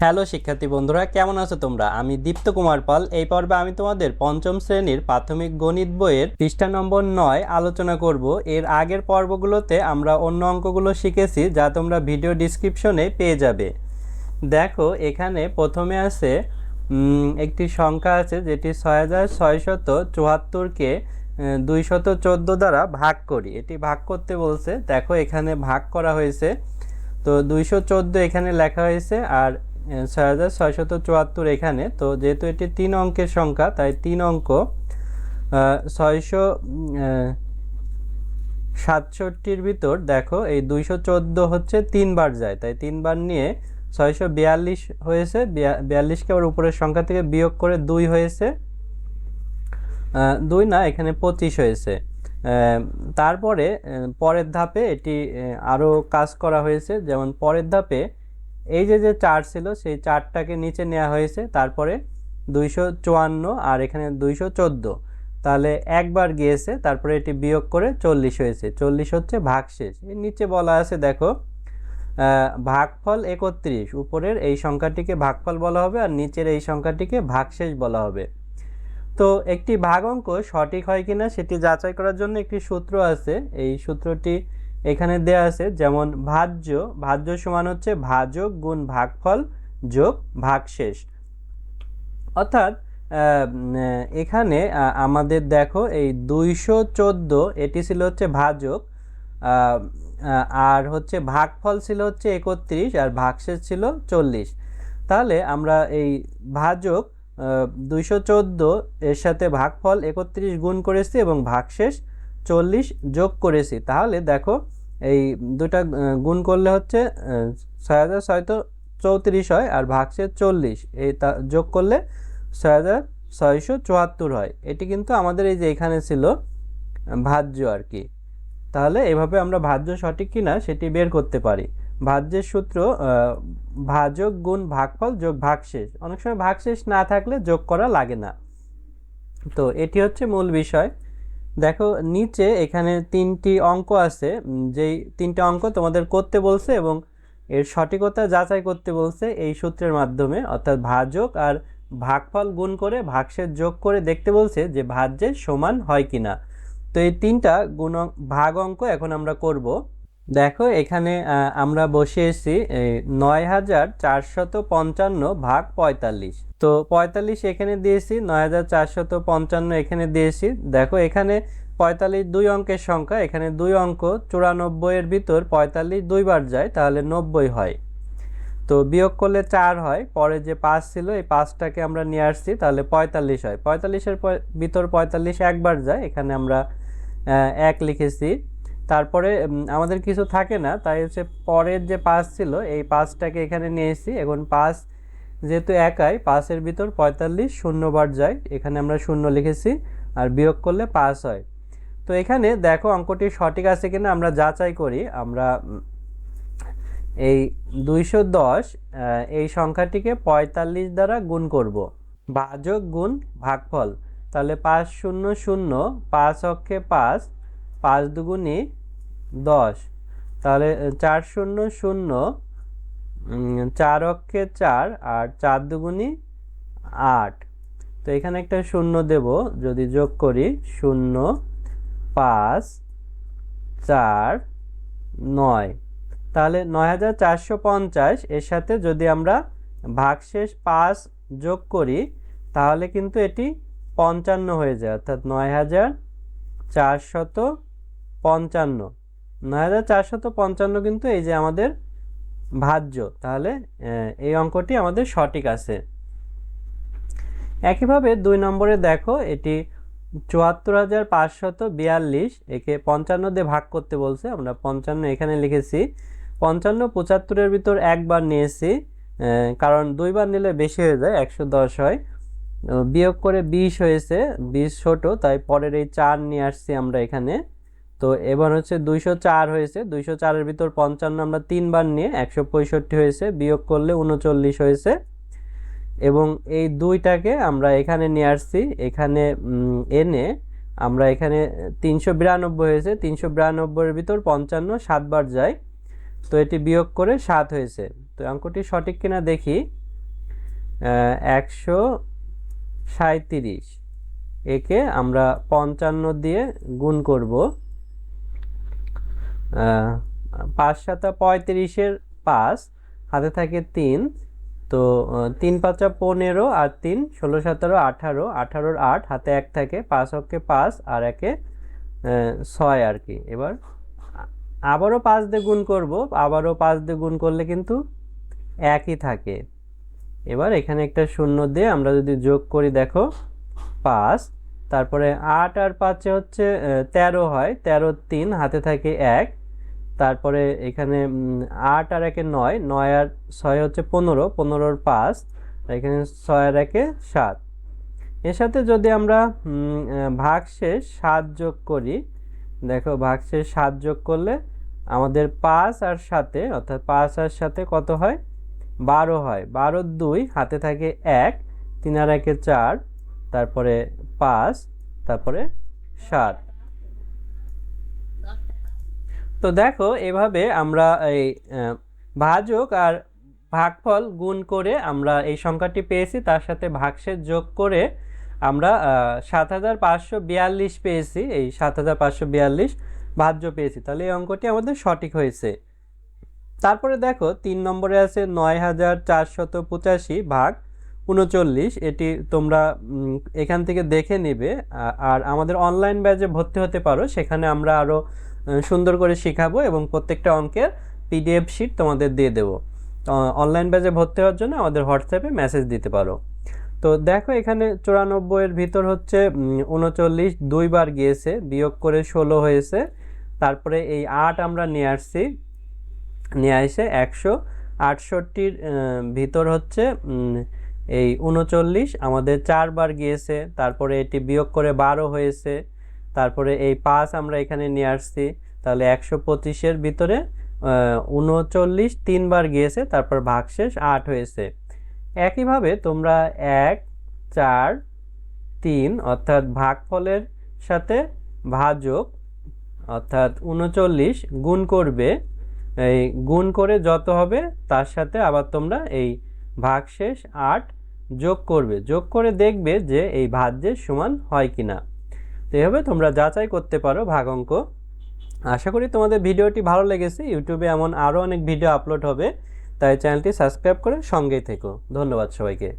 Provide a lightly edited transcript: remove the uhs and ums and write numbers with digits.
Hello শিক্ষার্থী বন্ধুরা, কেমন আছো তোমরা? আমি দীপ্ত কুমার পাল। এই পর্বে আমি তোমাদের পঞ্চম শ্রেণীর প্রাথমিক গণিত বইয়ের পৃষ্ঠা নম্বর 9 আলোচনা করব। এর আগের পর্বগুলোতে আমরা অন্য অঙ্কগুলো শিখেছি, যা তোমরা ভিডিও ডিসক্রিপশনে পেয়ে যাবে। দেখো, এখানে প্রথমে আছে একটি সংখ্যা আছে যেটি 6674কে 214 দ্বারা ভাগ করি। এটি ভাগ করতে বলছে। দেখো, এখানে ভাগ করা হয়েছে, তো 214 এখানে লেখা হয়েছে আর 6674 এখানে। তো যেহেতু এটি 3 অঙ্কের সংখ্যা, তাই 3 অঙ্ক 667টির ভিতর দেখো এই 214 হচ্ছে 3 বার যায়, তাই 3 বার নিয়ে 642 হয়েছে। 42কে আবার উপরের সংখ্যা থেকে বিয়োগ করে 2 হয়েছে, 2 না, এখানে 25 হয়েছে। তারপরে পরের ধাপে এটি আরও কাজ করা হয়েছে। যেমন পরের ধাপে এই যে 4 ছিল, সেই 4টাকে নিচে নেওয়া হয়েছে, তারপরে 254 আর এখানে 214, তাহলে একবার গিয়েছে, তারপরে এটি বিয়োগ করে 40 হয়েছে। 40 হচ্ছে ভাগশেষ। এর নিচে বলা আছে দেখো, ভাগফল 31। উপরের এই সংখ্যাটিকে ভাগফল বলা হবে আর নিচের এই সংখ্যাটিকে ভাগশেষ বলা হবে। তো একটি ভাগ অঙ্ক সঠিক হয় কিনা সেটি যাচাই করার জন্য একটি সূত্র আছে। এই সূত্রটি এখানে দেয়া আছে। যেমন ভাজ্য সমান হচ্ছে ভাজক গুণ ভাগফল যোগ ভাগশেষ। অর্থাৎ এখানে আমাদের দেখো এই 214 এটি ছিল হচ্ছে ভাজক, আর হচ্ছে ভাগফল ছিল হচ্ছে 31 আর ভাগশেষ ছিল 40। তাহলে আমরা এই ভাজক 214 এর সাথে ভাগফল 31 গুণ করেছি এবং ভাগশেষ 40 যোগ করেছি। তাহলে দেখো এই দুটা গুণ করলে হচ্ছে 6634 হয় আর ভাগশেষ 40, এই যোগ করলে 6674 হয়। এটি কিন্তু আমাদের এই যে এখানে ছিল ভাজ্য আর কি। তাহলে এভাবে আমরা ভাজ্য সঠিক কিনা সেটি বের করতে পারি। ভাজ্যের সূত্র ভাজক গুণ ভাগফল যোগ ভাগশেষ। অনেক সময় ভাগশেষ না থাকলে যোগ করা লাগে না। তো এটি হচ্ছে মূল বিষয়। দেখো নিচে এখানে 3টি অঙ্ক আছে, যেই 3টে অঙ্ক তোমাদের করতে বলছে এবং এর সঠিকতা যাচাই করতে বলছে এই সূত্রের মাধ্যমে। অর্থাৎ ভাজক আর ভাগফল গুণ করে ভাগশেষ যোগ করে দেখতে বলছে যে ভাজ্যের সমান হয় কিনা। তো এই 3টা ভাগ অঙ্ক এখন আমরা করব। দেখো এখানে আমরা বসিয়েছি 9455 ভাগ 45। তো 45 এখানে দিয়েছি, 9455 এখানে দিয়েছি। দেখো এখানে 45 2 অঙ্কের সংখ্যা, এখানে 2 অঙ্ক 94 এর ভিতর 45 2 বার যায়, তাহলে 90 হয়। তো বিয়োগ করলে 4 হয়। পরে যে 5 ছিল, এই 5টাকে আমরা নিয়ে আসছি, তাহলে 45 হয়। 45-এর ভিতর 45 একবার যায়, এখানে আমরা 1 লিখেছি। তারপরে আমাদের কিছু থাকে না, তাই হচ্ছে পরের যে 5 ছিল, এই 5টাকে এখানে নিয়ে এসেছি। এখন 5 যেহেতু একাই, 5-এর ভিতর 45 0 বার যায়, এখানে আমরা 0 লিখেছি আর বিয়োগ করলে 5 হয়। তো এখানে দেখো অঙ্কটি সঠিক আছে কিনা আমরা যাচাই করি। আমরা এই 210 এই সংখ্যাটিকে 45 দ্বারা গুণ করব, ভাজক গুণ ভাগফল। তাহলে 5 0 0, 5 অক্ষে 5, 5 দুগুণে 10, তাহলে 4 0 0, 4 অক্ষে 4 আর 4 দুগুণে 8। তো এখানে একটা 0 দেব, যদি যোগ করি 0 5 4 9, তাহলে 9450 এর সাথে যদি আমরা ভাগশেষ 5 যোগ করি, তাহলে কিন্তু এটি 55 হয়ে যায়। অর্থাৎ 9455, 9455 কিন্তু এই যে আমাদের ভাজ্য। তাহলে এই অঙ্কটি আমাদের সঠিক আছে। একইভাবে 2 নম্বরে দেখো, এটি 74,542, একে 55 দিয়ে ভাগ করতে বলছে। আমরা 55 এখানে লিখেছি। 55 75-এর ভিতর একবার নিয়েছি, কারণ 2 বার নিলে বেশি হয়ে যায়, 110 হয়। বিয়োগ করে 20 হয়েছে, 20 ছোট, তাই পরের এই 4 নিয়ে আসছি আমরা এখানে। তো এবার হচ্ছে 204 হয়েছে, 204-এর ভিতর 55 আমরা 3 বার নিয়ে 165 হয়েছে, বিয়োগ করলে 39 হয়েছে। এবং এই 2টাকে আমরা এখানে নিয়ে আসছি, এখানে এনে আমরা এখানে 392 হয়েছে, 392-এর ভিতর 55 7 বার যায়, তো এটি বিয়োগ করে 7 হয়েছে। তো অঙ্কটি সঠিক কিনা দেখি। 137, একে আমরা 55 দিয়ে গুণ করব। 5 7 35-এর 5, হাতে থাকে 3, তো 3 5 15 আর 3 16 17 18, 18-র 8, হাতে 1 থাকে, 5 অক্ষে 5 আর একে 6 আর কি। এবার আবারও 5 দিয়ে গুণ করব, আবারও 5 দিয়ে গুণ করলে কিন্তু একই থাকে। এবার এখানে একটা শূন্য দিয়ে আমরা যদি যোগ করি, দেখো 5, তারপরে 8 আর 5-এ হচ্ছে 13 হয়, 13 3, হাতে থাকে 1, তারপরে এখানে 8 আর 1-এ 9, 9 আর 6 হচ্ছে 15, 15-র 5, এখানে 6 আর 1-এ 7। এর সাথে যদি আমরা ভাগশেষ 7 যোগ করি, দেখো ভাগশেষ 7 যোগ করলে আমাদের 5 আর 7-এ, অর্থাৎ 5 আর 7-এ কত হয়, 12 হয়। 12-র 2, হাতে থাকে 1, 3 আর 1-এ 4, তারপরে 5, তারপরে 7। তো দেখো এভাবে আমরা এই ভাজক আর ভাগফল গুণ করে আমরা এই সংখ্যাটি পেয়েছি, তার সাথে ভাগশেষ যোগ করে আমরা 7542 পেয়েছি। এই 7542 ভাজ্য পেয়েছি, তাহলে এই অঙ্কটি আমাদের সঠিক হয়েছে। তারপরে দেখো 3 নম্বরে আছে 9485 ভাগ 39, এটি তোমরা এখান থেকে দেখে নেবে। আর আমাদের অনলাইন ব্যাচে ভর্তি হতে পারো, সেখানে আমরা আরও সুন্দর করে শেখাবো এবং প্রত্যেকটা অঙ্কের পিডিএফ শিট তোমাদের দিয়ে দেবো। অনলাইন ব্যাচে ভর্তি হওয়ার জন্য আমাদের হোয়াটসঅ্যাপে মেসেজ দিতে পারো। তো দেখো এখানে 94-এর ভিতর হচ্ছে 39 দুইবার গিয়েছে, বিয়োগ করে 16 হয়েছে। তারপরে এই 8 আমরা নিয়ে আসছি, নিয়ে আসে 168-র ভিতর হচ্ছে এই 39 আমাদের 4 বার গিয়েছে, তারপরে এটি বিয়োগ করে 12 হয়েছে। তারপরে এই 5 আমরা এখানে নিয়ে আসছি, তাহলে 125-এর ভিতরে 39 3 বার গিয়েছে, তারপর ভাগশেষ 8 হয়েছে। একইভাবে তোমরা 1 4 3 অর্থাৎ ভাগফলের সাথে ভাজক অর্থাৎ 39 গুণ করবে, এই গুণ করে যত হবে তার সাথে আবার তোমরা এই ভাগশেষ 8 যোগ করবে, যোগ করে দেখবে যে এই ভাজ্যের সমান হয় কিনা। তো এভাবে তোমরা যাচাই করতে পারো ভাগ অঙ্ক। আশা করি তোমাদের ভিডিওটি ভালো লেগেছে। ইউটিউবে এমন আরও অনেক ভিডিও আপলোড হবে, তাই চ্যানেলটি সাবস্ক্রাইব করে সঙ্গেই থেকো। ধন্যবাদ সবাইকে।